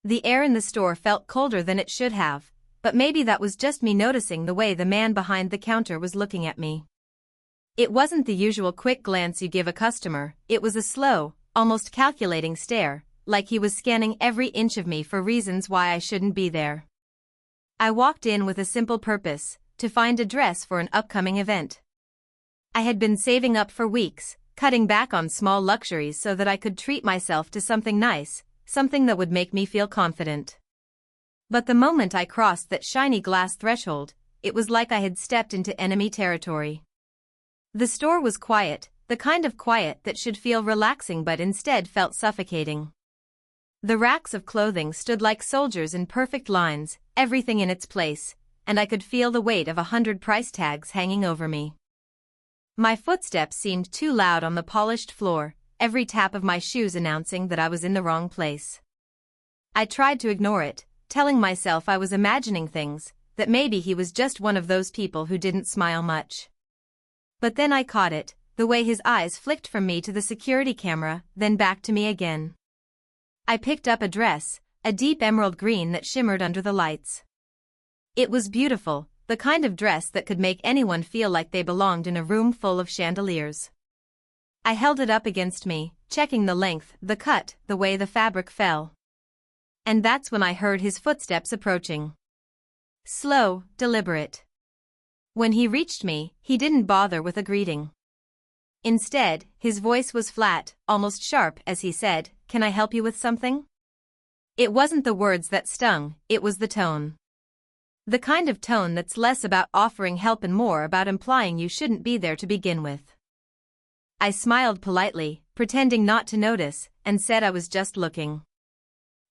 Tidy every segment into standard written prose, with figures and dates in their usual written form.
The air in the store felt colder than it should have, but maybe that was just me noticing the way the man behind the counter was looking at me. It wasn't the usual quick glance you give a customer, it was a slow, almost calculating stare, like he was scanning every inch of me for reasons why I shouldn't be there. I walked in with a simple purpose, to find a dress for an upcoming event. I had been saving up for weeks, cutting back on small luxuries so that I could treat myself to something nice, something that would make me feel confident. But the moment I crossed that shiny glass threshold, it was like I had stepped into enemy territory. The store was quiet, the kind of quiet that should feel relaxing but instead felt suffocating. The racks of clothing stood like soldiers in perfect lines, everything in its place, and I could feel the weight of 100 price tags hanging over me. My footsteps seemed too loud on the polished floor, every tap of my shoes announcing that I was in the wrong place. I tried to ignore it, telling myself I was imagining things, that maybe he was just one of those people who didn't smile much. But then I caught it, the way his eyes flicked from me to the security camera, then back to me again. I picked up a dress, a deep emerald green that shimmered under the lights. It was beautiful, the kind of dress that could make anyone feel like they belonged in a room full of chandeliers. I held it up against me, checking the length, the cut, the way the fabric fell. And that's when I heard his footsteps approaching. Slow, deliberate. When he reached me, he didn't bother with a greeting. Instead, his voice was flat, almost sharp as he said, "Can I help you with something?" It wasn't the words that stung, it was the tone. The kind of tone that's less about offering help and more about implying you shouldn't be there to begin with. I smiled politely, pretending not to notice, and said I was just looking.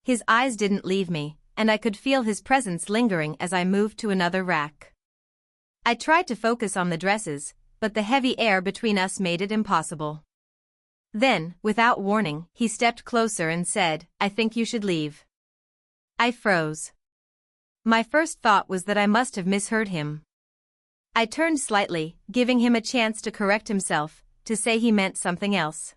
His eyes didn't leave me, and I could feel his presence lingering as I moved to another rack. I tried to focus on the dresses, but the heavy air between us made it impossible. Then, without warning, he stepped closer and said, "I think you should leave." I froze. My first thought was that I must have misheard him. I turned slightly, giving him a chance to correct himself, to say he meant something else.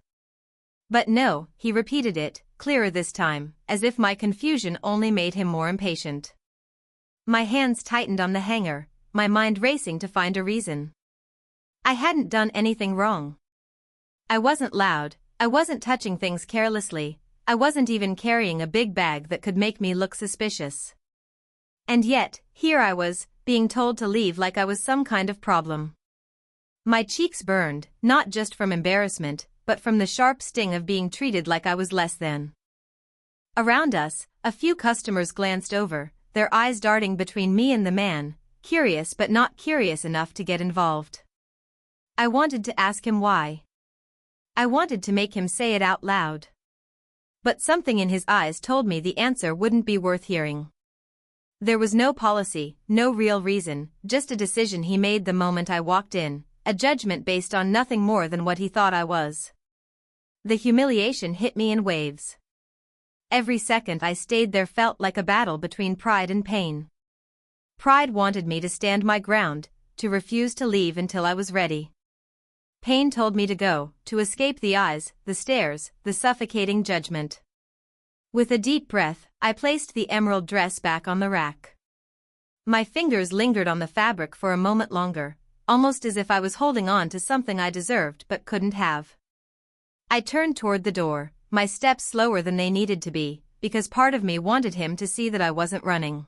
But no, he repeated it, clearer this time, as if my confusion only made him more impatient. My hands tightened on the hanger, my mind racing to find a reason. I hadn't done anything wrong. I wasn't loud, I wasn't touching things carelessly, I wasn't even carrying a big bag that could make me look suspicious. And yet, here I was, being told to leave like I was some kind of problem. My cheeks burned, not just from embarrassment, but from the sharp sting of being treated like I was less than. Around us, a few customers glanced over, their eyes darting between me and the man, curious but not curious enough to get involved. I wanted to ask him why. I wanted to make him say it out loud. But something in his eyes told me the answer wouldn't be worth hearing. There was no policy, no real reason, just a decision he made the moment I walked in, a judgment based on nothing more than what he thought I was. The humiliation hit me in waves. Every second I stayed there felt like a battle between pride and pain. Pride wanted me to stand my ground, to refuse to leave until I was ready. Pain told me to go, to escape the eyes, the stares, the suffocating judgment. With a deep breath, I placed the emerald dress back on the rack. My fingers lingered on the fabric for a moment longer, almost as if I was holding on to something I deserved but couldn't have. I turned toward the door, my steps slower than they needed to be, because part of me wanted him to see that I wasn't running.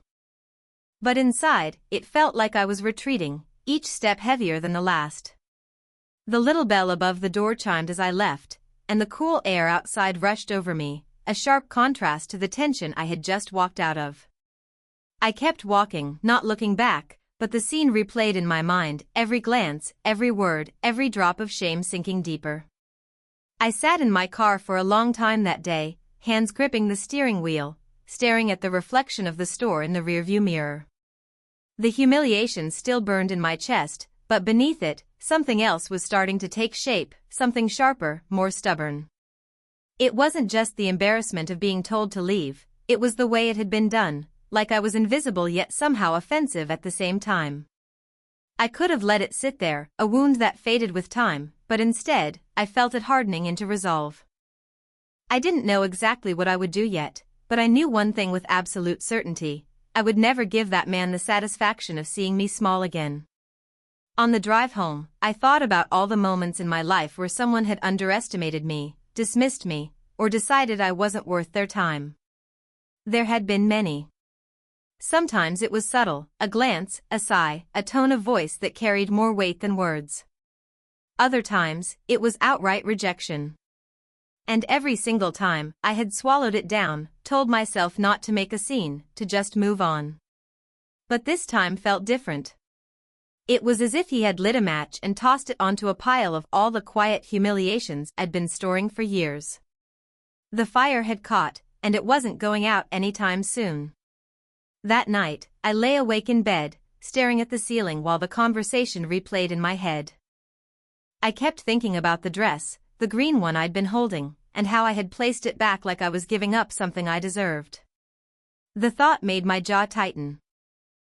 But inside, it felt like I was retreating, each step heavier than the last. The little bell above the door chimed as I left, and the cool air outside rushed over me, a sharp contrast to the tension I had just walked out of. I kept walking, not looking back, but the scene replayed in my mind, every glance, every word, every drop of shame sinking deeper. I sat in my car for a long time that day, hands gripping the steering wheel, staring at the reflection of the store in the rearview mirror. The humiliation still burned in my chest, but beneath it, something else was starting to take shape, something sharper, more stubborn. It wasn't just the embarrassment of being told to leave, it was the way it had been done, like I was invisible yet somehow offensive at the same time. I could have let it sit there, a wound that faded with time, but instead, I felt it hardening into resolve. I didn't know exactly what I would do yet, but I knew one thing with absolute certainty: I would never give that man the satisfaction of seeing me small again. On the drive home, I thought about all the moments in my life where someone had underestimated me, dismissed me, or decided I wasn't worth their time. There had been many. Sometimes it was subtle, a glance, a sigh, a tone of voice that carried more weight than words. Other times, it was outright rejection. And every single time, I had swallowed it down, told myself not to make a scene, to just move on. But this time felt different. It was as if he had lit a match and tossed it onto a pile of all the quiet humiliations I'd been storing for years. The fire had caught, and it wasn't going out anytime soon. That night, I lay awake in bed, staring at the ceiling while the conversation replayed in my head. I kept thinking about the dress, the green one I'd been holding, and how I had placed it back like I was giving up something I deserved. The thought made my jaw tighten.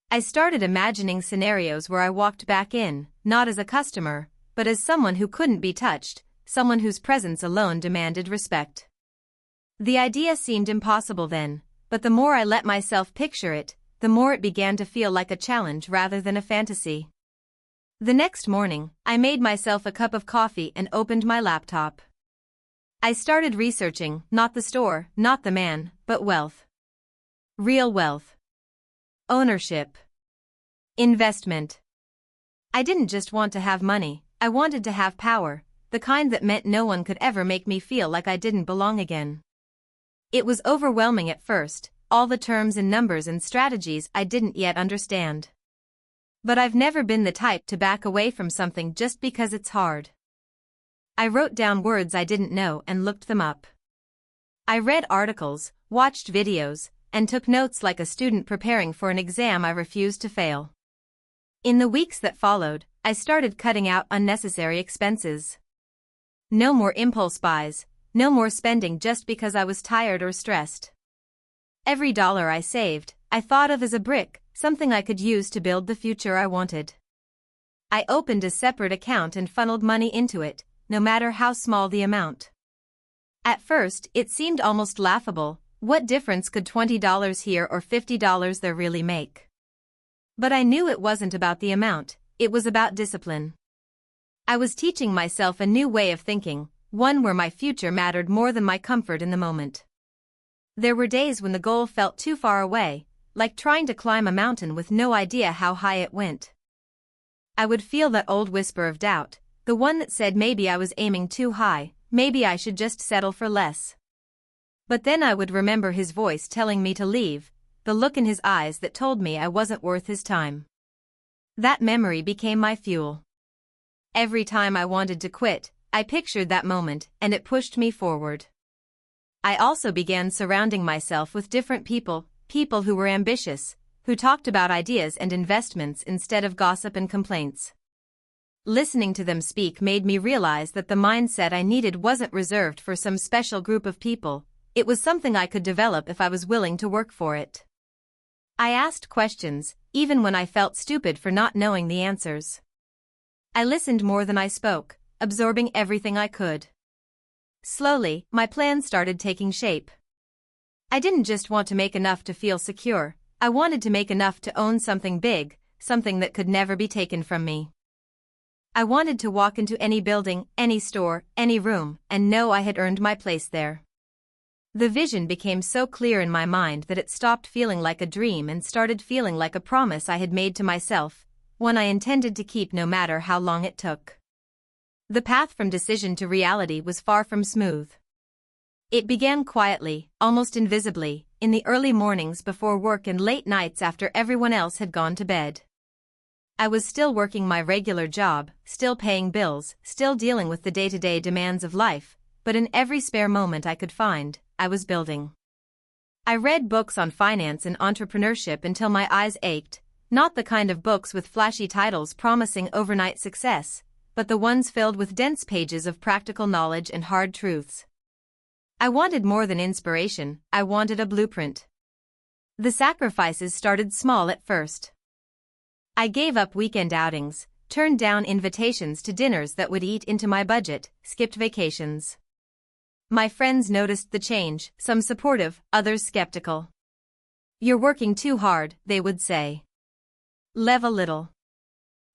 I started imagining scenarios where I walked back in, not as a customer, but as someone who couldn't be touched, someone whose presence alone demanded respect. The idea seemed impossible then, but the more I let myself picture it, the more it began to feel like a challenge rather than a fantasy. The next morning, I made myself a cup of coffee and opened my laptop. I started researching, not the store, not the man, but wealth. Real wealth. Ownership. Investment. I didn't just want to have money, I wanted to have power, the kind that meant no one could ever make me feel like I didn't belong again. It was overwhelming at first, all the terms and numbers and strategies I didn't yet understand. But I've never been the type to back away from something just because it's hard. I wrote down words I didn't know and looked them up. I read articles, watched videos, and took notes like a student preparing for an exam I refused to fail. In the weeks that followed, I started cutting out unnecessary expenses. No more impulse buys, no more spending just because I was tired or stressed. Every dollar I saved, I thought of as a brick, something I could use to build the future I wanted. I opened a separate account and funneled money into it, no matter how small the amount. At first, it seemed almost laughable. What difference could $20 here or $50 there really make? But I knew it wasn't about the amount, it was about discipline. I was teaching myself a new way of thinking, one where my future mattered more than my comfort in the moment. There were days when the goal felt too far away, like trying to climb a mountain with no idea how high it went. I would feel that old whisper of doubt, the one that said maybe I was aiming too high, maybe I should just settle for less. But then I would remember his voice telling me to leave, the look in his eyes that told me I wasn't worth his time. That memory became my fuel. Every time I wanted to quit, I pictured that moment, and it pushed me forward. I also began surrounding myself with different people who were ambitious, who talked about ideas and investments instead of gossip and complaints. Listening to them speak made me realize that the mindset I needed wasn't reserved for some special group of people, it was something I could develop if I was willing to work for it. I asked questions, even when I felt stupid for not knowing the answers. I listened more than I spoke, absorbing everything I could. Slowly, my plan started taking shape. I didn't just want to make enough to feel secure, I wanted to make enough to own something big, something that could never be taken from me. I wanted to walk into any building, any store, any room, and know I had earned my place there. The vision became so clear in my mind that it stopped feeling like a dream and started feeling like a promise I had made to myself, one I intended to keep no matter how long it took. The path from decision to reality was far from smooth. It began quietly, almost invisibly, in the early mornings before work and late nights after everyone else had gone to bed. I was still working my regular job, still paying bills, still dealing with the day-to-day demands of life, but in every spare moment I could find, I was building. I read books on finance and entrepreneurship until my eyes ached, not the kind of books with flashy titles promising overnight success, but the ones filled with dense pages of practical knowledge and hard truths. I wanted more than inspiration, I wanted a blueprint. The sacrifices started small at first. I gave up weekend outings, turned down invitations to dinners that would eat into my budget, skipped vacations. My friends noticed the change, some supportive, others skeptical. "You're working too hard," they would say. "Lev a little."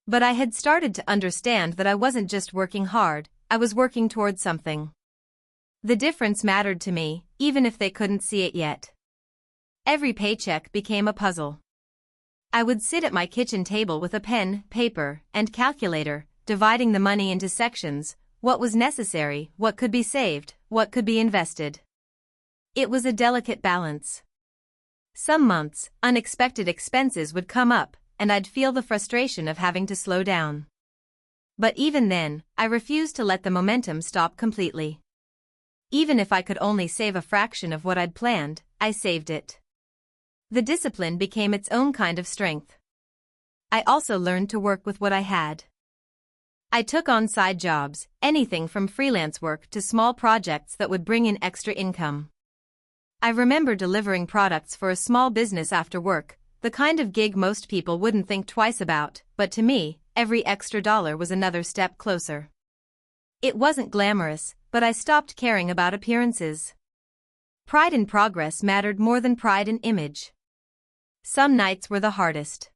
But I had started to understand that I wasn't just working hard, I was working toward something. The difference mattered to me, even if they couldn't see it yet. Every paycheck became a puzzle. I would sit at my kitchen table with a pen, paper, and calculator, dividing the money into sections: what was necessary, what could be saved, what could be invested. It was a delicate balance. Some months, unexpected expenses would come up, and I'd feel the frustration of having to slow down. But even then, I refused to let the momentum stop completely. Even if I could only save a fraction of what I'd planned, I saved it. The discipline became its own kind of strength. I also learned to work with what I had. I took on side jobs, anything from freelance work to small projects that would bring in extra income. I remember delivering products for a small business after work, the kind of gig most people wouldn't think twice about, but to me, every extra dollar was another step closer. It wasn't glamorous, but I stopped caring about appearances. Pride in progress mattered more than pride in image. Some nights were the hardest.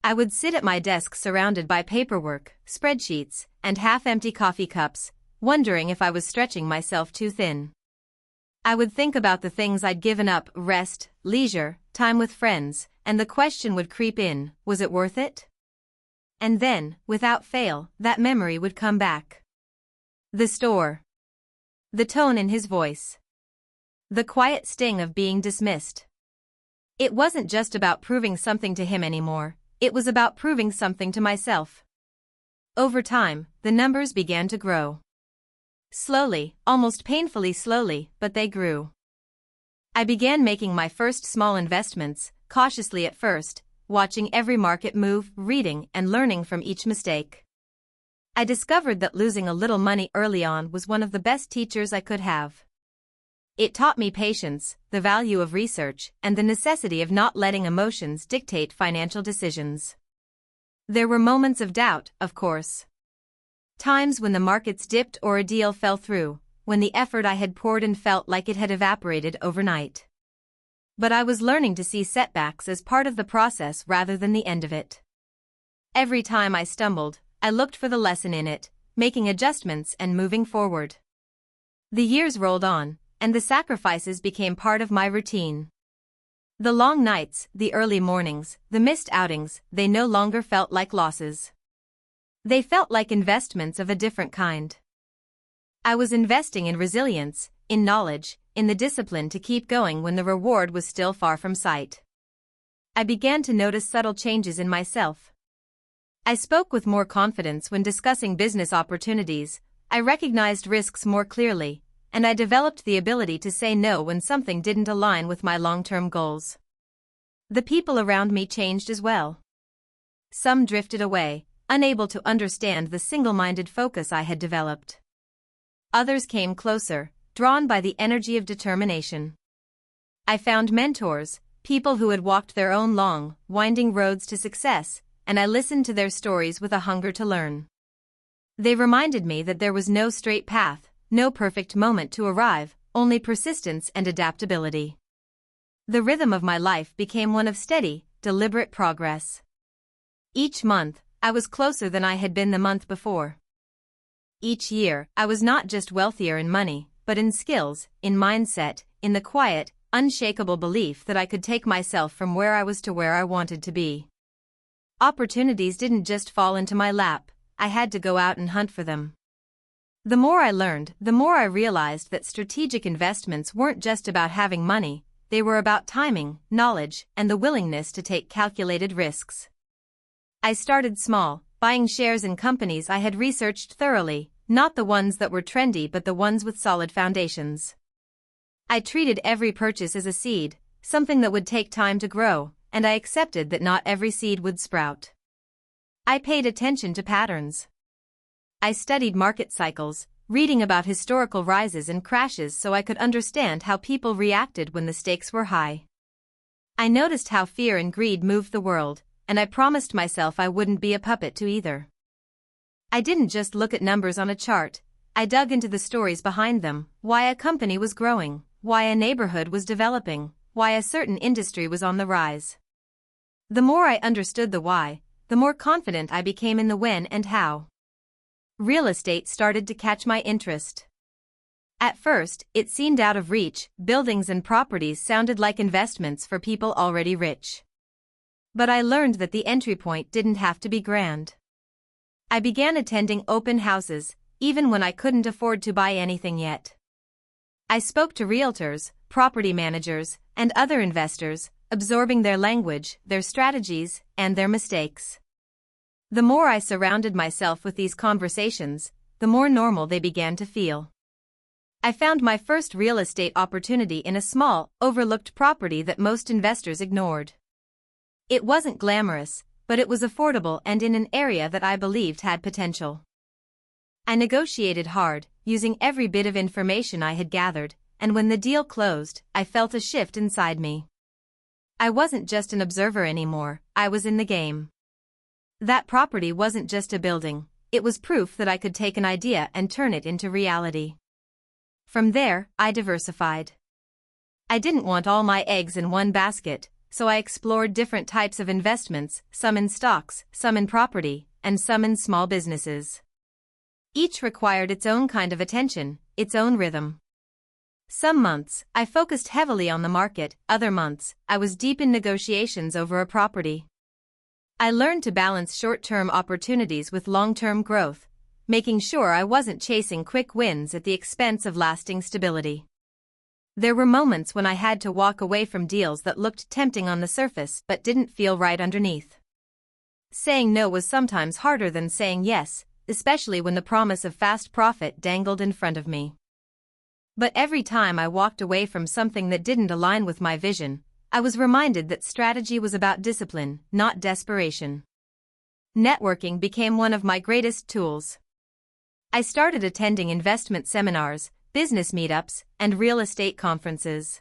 I would sit at my desk surrounded by paperwork, spreadsheets, and half-empty coffee cups, wondering if I was stretching myself too thin. I would think about the things I'd given up: rest, leisure, time with friends, and the question would creep in: was it worth it? And then, without fail, that memory would come back. The store. The tone in his voice. The quiet sting of being dismissed. It wasn't just about proving something to him anymore, it was about proving something to myself. Over time, the numbers began to grow. Slowly, almost painfully slowly, but they grew. I began making my first small investments, cautiously at first, watching every market move, reading and learning from each mistake. I discovered that losing a little money early on was one of the best teachers I could have. It taught me patience, the value of research, and the necessity of not letting emotions dictate financial decisions. There were moments of doubt, of course. Times when the markets dipped or a deal fell through, when the effort I had poured in felt like it had evaporated overnight. But I was learning to see setbacks as part of the process rather than the end of it. Every time I stumbled, I looked for the lesson in it, making adjustments and moving forward. The years rolled on, and the sacrifices became part of my routine. The long nights, the early mornings, the missed outings, they no longer felt like losses. They felt like investments of a different kind. I was investing in resilience, in knowledge, in the discipline to keep going when the reward was still far from sight. I began to notice subtle changes in myself. I spoke with more confidence when discussing business opportunities, I recognized risks more clearly, and I developed the ability to say no when something didn't align with my long-term goals. The people around me changed as well. Some drifted away, unable to understand the single-minded focus I had developed. Others came closer, drawn by the energy of determination. I found mentors, people who had walked their own long, winding roads to success, and I listened to their stories with a hunger to learn. They reminded me that there was no straight path, no perfect moment to arrive, only persistence and adaptability. The rhythm of my life became one of steady, deliberate progress. Each month, I was closer than I had been the month before. Each year, I was not just wealthier in money, but in skills, in mindset, in the quiet, unshakable belief that I could take myself from where I was to where I wanted to be. Opportunities didn't just fall into my lap, I had to go out and hunt for them. The more I learned, the more I realized that strategic investments weren't just about having money, they were about timing, knowledge, and the willingness to take calculated risks. I started small, buying shares in companies I had researched thoroughly, not the ones that were trendy but the ones with solid foundations. I treated every purchase as a seed, something that would take time to grow, and I accepted that not every seed would sprout. I paid attention to patterns. I studied market cycles, reading about historical rises and crashes so I could understand how people reacted when the stakes were high. I noticed how fear and greed moved the world, and I promised myself I wouldn't be a puppet to either. I didn't just look at numbers on a chart, I dug into the stories behind them, why a company was growing, why a neighborhood was developing, why a certain industry was on the rise. The more I understood the why, the more confident I became in the when and how. Real estate started to catch my interest. At first, it seemed out of reach. Buildings and properties sounded like investments for people already rich. But I learned that the entry point didn't have to be grand. I began attending open houses, even when I couldn't afford to buy anything yet. I spoke to realtors, property managers, and other investors, absorbing their language, their strategies, and their mistakes. The more I surrounded myself with these conversations, the more normal they began to feel. I found my first real estate opportunity in a small, overlooked property that most investors ignored. It wasn't glamorous, but it was affordable and in an area that I believed had potential. I negotiated hard, using every bit of information I had gathered, and when the deal closed, I felt a shift inside me. I wasn't just an observer anymore, I was in the game. That property wasn't just a building, it was proof that I could take an idea and turn it into reality. From there, I diversified. I didn't want all my eggs in one basket, so I explored different types of investments, some in stocks, some in property, and some in small businesses. Each required its own kind of attention, its own rhythm. Some months, I focused heavily on the market, other months, I was deep in negotiations over a property. I learned to balance short-term opportunities with long-term growth, making sure I wasn't chasing quick wins at the expense of lasting stability. There were moments when I had to walk away from deals that looked tempting on the surface but didn't feel right underneath. Saying no was sometimes harder than saying yes, especially when the promise of fast profit dangled in front of me. But every time I walked away from something that didn't align with my vision, I was reminded that strategy was about discipline, not desperation. Networking became one of my greatest tools. I started attending investment seminars, business meetups, and real estate conferences.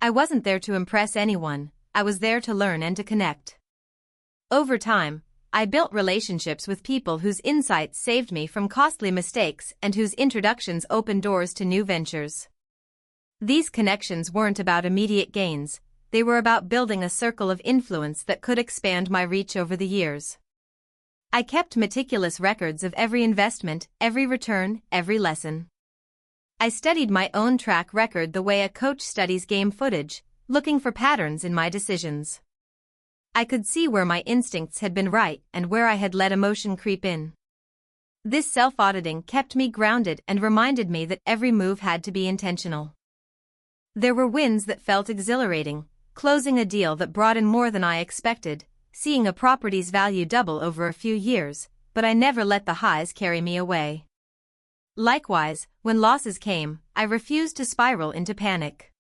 I wasn't there to impress anyone, I was there to learn and to connect. Over time, I built relationships with people whose insights saved me from costly mistakes and whose introductions opened doors to new ventures. These connections weren't about immediate gains, they were about building a circle of influence that could expand my reach over the years. I kept meticulous records of every investment, every return, every lesson. I studied my own track record the way a coach studies game footage, looking for patterns in my decisions. I could see where my instincts had been right and where I had let emotion creep in. This self-auditing kept me grounded and reminded me that every move had to be intentional. There were wins that felt exhilarating, closing a deal that brought in more than I expected, seeing a property's value double over a few years, but I never let the highs carry me away. Likewise, when losses came, I refused to spiral into panic.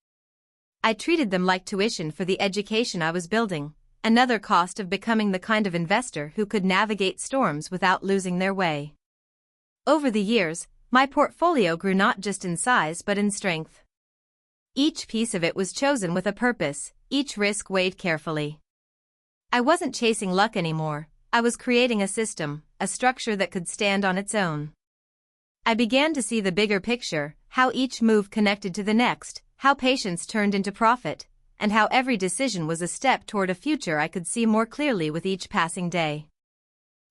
I treated them like tuition for the education I was building, another cost of becoming the kind of investor who could navigate storms without losing their way. Over the years, my portfolio grew not just in size but in strength. Each piece of it was chosen with a purpose, each risk weighed carefully. I wasn't chasing luck anymore, I was creating a system, a structure that could stand on its own. I began to see the bigger picture, how each move connected to the next, how patience turned into profit, and how every decision was a step toward a future I could see more clearly with each passing day.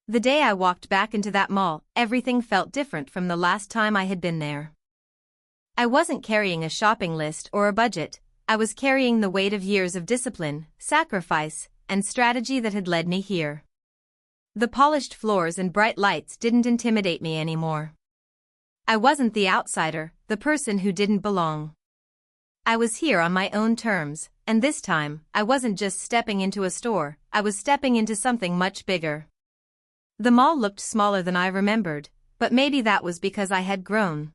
The day I walked back into that mall, everything felt different from the last time I had been there. I wasn't carrying a shopping list or a budget, I was carrying the weight of years of discipline, sacrifice, and strategy that had led me here. The polished floors and bright lights didn't intimidate me anymore. I wasn't the outsider, the person who didn't belong. I was here on my own terms, and this time, I wasn't just stepping into a store, I was stepping into something much bigger. The mall looked smaller than I remembered, but maybe that was because I had grown.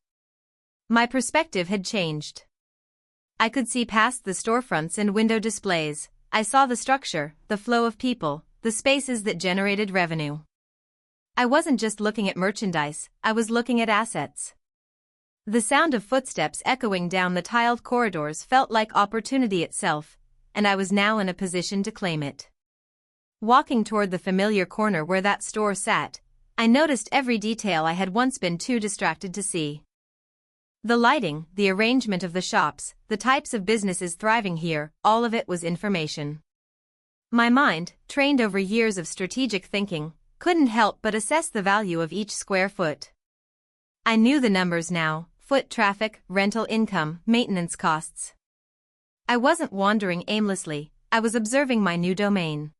My perspective had changed. I could see past the storefronts and window displays, I saw the structure, the flow of people, the spaces that generated revenue. I wasn't just looking at merchandise, I was looking at assets. The sound of footsteps echoing down the tiled corridors felt like opportunity itself, and I was now in a position to claim it. Walking toward the familiar corner where that store sat, I noticed every detail I had once been too distracted to see. The lighting, the arrangement of the shops, the types of businesses thriving here, all of it was information. My mind, trained over years of strategic thinking, couldn't help but assess the value of each square foot. I knew the numbers now: foot traffic, rental income, maintenance costs. I wasn't wandering aimlessly, I was observing my new domain.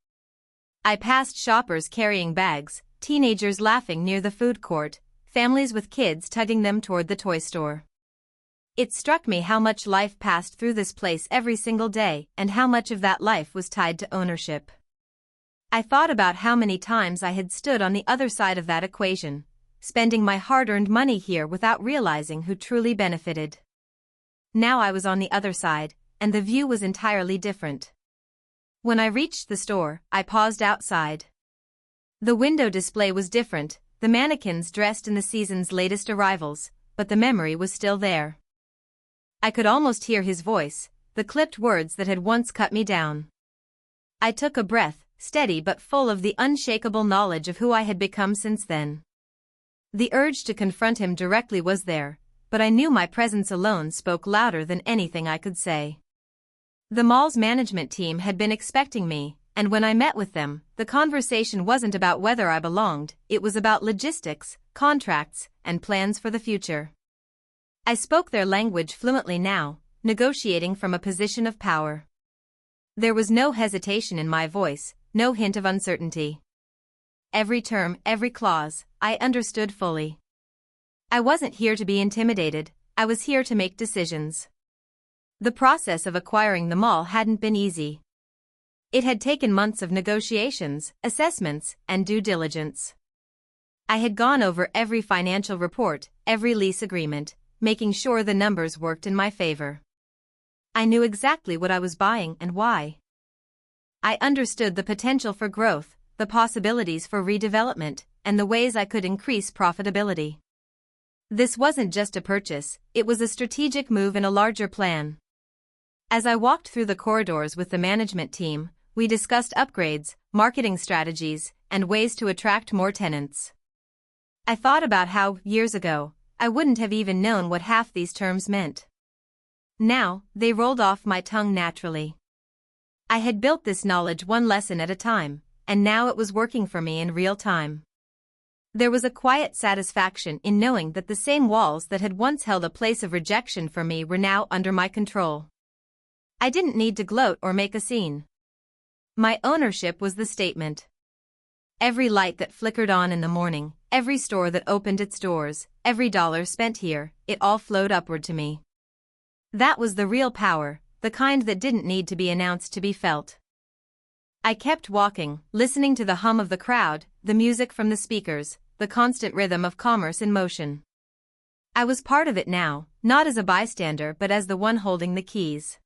I passed shoppers carrying bags, teenagers laughing near the food court, families with kids tugging them toward the toy store. It struck me how much life passed through this place every single day, and how much of that life was tied to ownership. I thought about how many times I had stood on the other side of that equation, spending my hard-earned money here without realizing who truly benefited. Now I was on the other side, and the view was entirely different. When I reached the store, I paused outside. The window display was different, the mannequins dressed in the season's latest arrivals, but the memory was still there. I could almost hear his voice, the clipped words that had once cut me down. I took a breath, steady but full of the unshakable knowledge of who I had become since then. The urge to confront him directly was there, but I knew my presence alone spoke louder than anything I could say. The mall's management team had been expecting me, and when I met with them, the conversation wasn't about whether I belonged, it was about logistics, contracts, and plans for the future. I spoke their language fluently now, negotiating from a position of power. There was no hesitation in my voice, no hint of uncertainty. Every term, every clause, I understood fully. I wasn't here to be intimidated, I was here to make decisions. The process of acquiring the mall hadn't been easy. It had taken months of negotiations, assessments, and due diligence. I had gone over every financial report, every lease agreement, making sure the numbers worked in my favor. I knew exactly what I was buying and why. I understood the potential for growth, the possibilities for redevelopment, and the ways I could increase profitability. This wasn't just a purchase, it was a strategic move in a larger plan. As I walked through the corridors with the management team, we discussed upgrades, marketing strategies, and ways to attract more tenants. I thought about how, years ago, I wouldn't have even known what half these terms meant. Now, they rolled off my tongue naturally. I had built this knowledge one lesson at a time, and now it was working for me in real time. There was a quiet satisfaction in knowing that the same walls that had once held a place of rejection for me were now under my control. I didn't need to gloat or make a scene. My ownership was the statement. Every light that flickered on in the morning, every store that opened its doors, every dollar spent here, it all flowed upward to me. That was the real power, the kind that didn't need to be announced to be felt. I kept walking, listening to the hum of the crowd, the music from the speakers, the constant rhythm of commerce in motion. I was part of it now, not as a bystander but as the one holding the keys.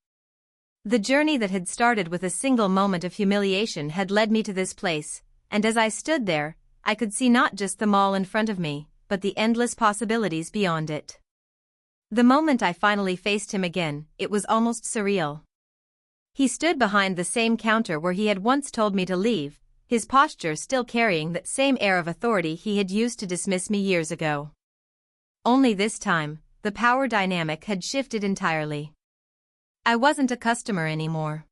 The journey that had started with a single moment of humiliation had led me to this place, and as I stood there, I could see not just the mall in front of me, but the endless possibilities beyond it. The moment I finally faced him again, it was almost surreal. He stood behind the same counter where he had once told me to leave, his posture still carrying that same air of authority he had used to dismiss me years ago. Only this time, the power dynamic had shifted entirely. I wasn't a customer anymore.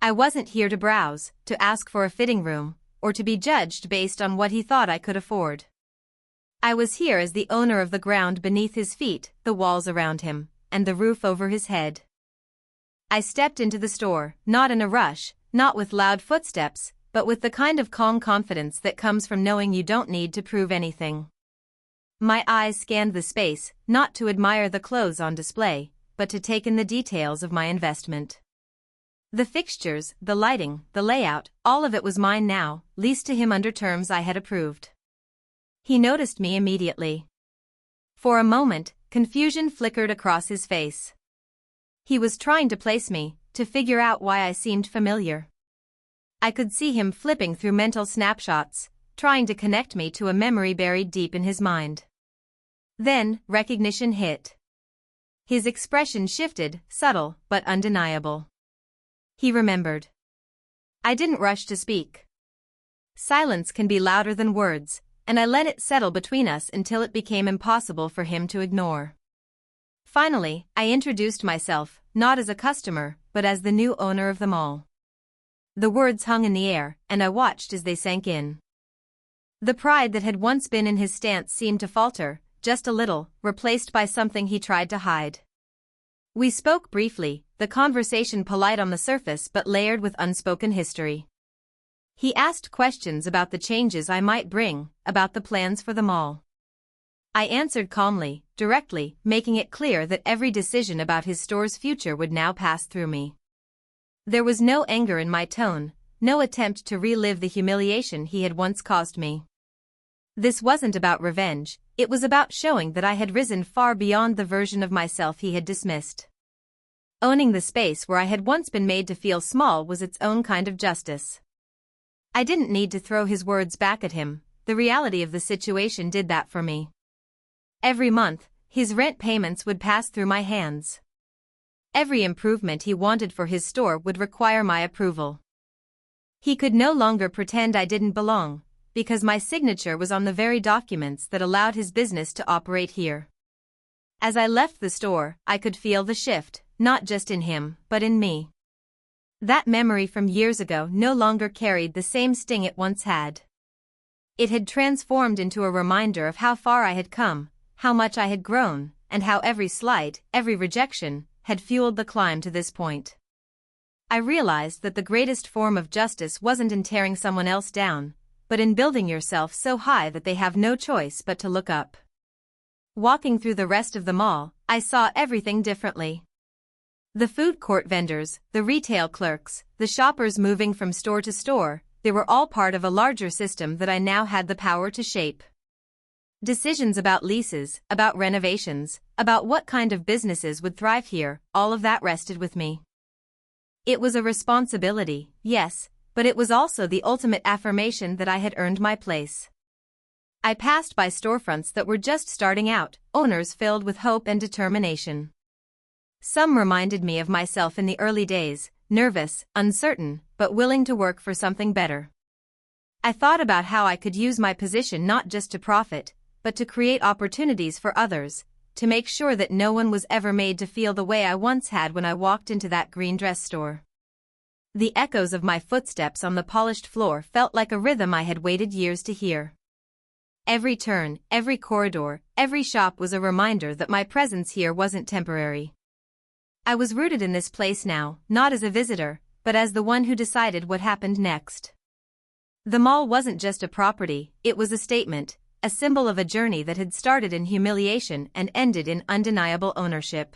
I wasn't here to browse, to ask for a fitting room, or to be judged based on what he thought I could afford. I was here as the owner of the ground beneath his feet, the walls around him, and the roof over his head. I stepped into the store, not in a rush, not with loud footsteps, but with the kind of calm confidence that comes from knowing you don't need to prove anything. My eyes scanned the space, not to admire the clothes on display, but to take in the details of my investment. The fixtures, the lighting, the layout, all of it was mine now, leased to him under terms I had approved. He noticed me immediately. For a moment, confusion flickered across his face. He was trying to place me, to figure out why I seemed familiar. I could see him flipping through mental snapshots, trying to connect me to a memory buried deep in his mind. Then, recognition hit. His expression shifted, subtle but undeniable. He remembered. I didn't rush to speak. Silence can be louder than words, and I let it settle between us until it became impossible for him to ignore. Finally, I introduced myself, not as a customer, but as the new owner of the mall. The words hung in the air, and I watched as they sank in. The pride that had once been in his stance seemed to falter, just a little, replaced by something he tried to hide. We spoke briefly, the conversation polite on the surface but layered with unspoken history. He asked questions about the changes I might bring, about the plans for the mall. I answered calmly, directly, making it clear that every decision about his store's future would now pass through me. There was no anger in my tone, no attempt to relive the humiliation he had once caused me. This wasn't about revenge, it was about showing that I had risen far beyond the version of myself he had dismissed. Owning the space where I had once been made to feel small was its own kind of justice. I didn't need to throw his words back at him, the reality of the situation did that for me. Every month, his rent payments would pass through my hands. Every improvement he wanted for his store would require my approval. He could no longer pretend I didn't belong, because my signature was on the very documents that allowed his business to operate here. As I left the store, I could feel the shift, not just in him, but in me. That memory from years ago no longer carried the same sting it once had. It had transformed into a reminder of how far I had come, how much I had grown, and how every slight, every rejection, had fueled the climb to this point. I realized that the greatest form of justice wasn't in tearing someone else down, but in building yourself so high that they have no choice but to look up. Walking through the rest of the mall, I saw everything differently. The food court vendors, the retail clerks, the shoppers moving from store to store, they were all part of a larger system that I now had the power to shape. Decisions about leases, about renovations, about what kind of businesses would thrive here, all of that rested with me. It was a responsibility, yes, but it was also the ultimate affirmation that I had earned my place. I passed by storefronts that were just starting out, owners filled with hope and determination. Some reminded me of myself in the early days, nervous, uncertain, but willing to work for something better. I thought about how I could use my position not just to profit, but to create opportunities for others, to make sure that no one was ever made to feel the way I once had when I walked into that green dress store. The echoes of my footsteps on the polished floor felt like a rhythm I had waited years to hear. Every turn, every corridor, every shop was a reminder that my presence here wasn't temporary. I was rooted in this place now, not as a visitor, but as the one who decided what happened next. The mall wasn't just a property, it was a statement, a symbol of a journey that had started in humiliation and ended in undeniable ownership.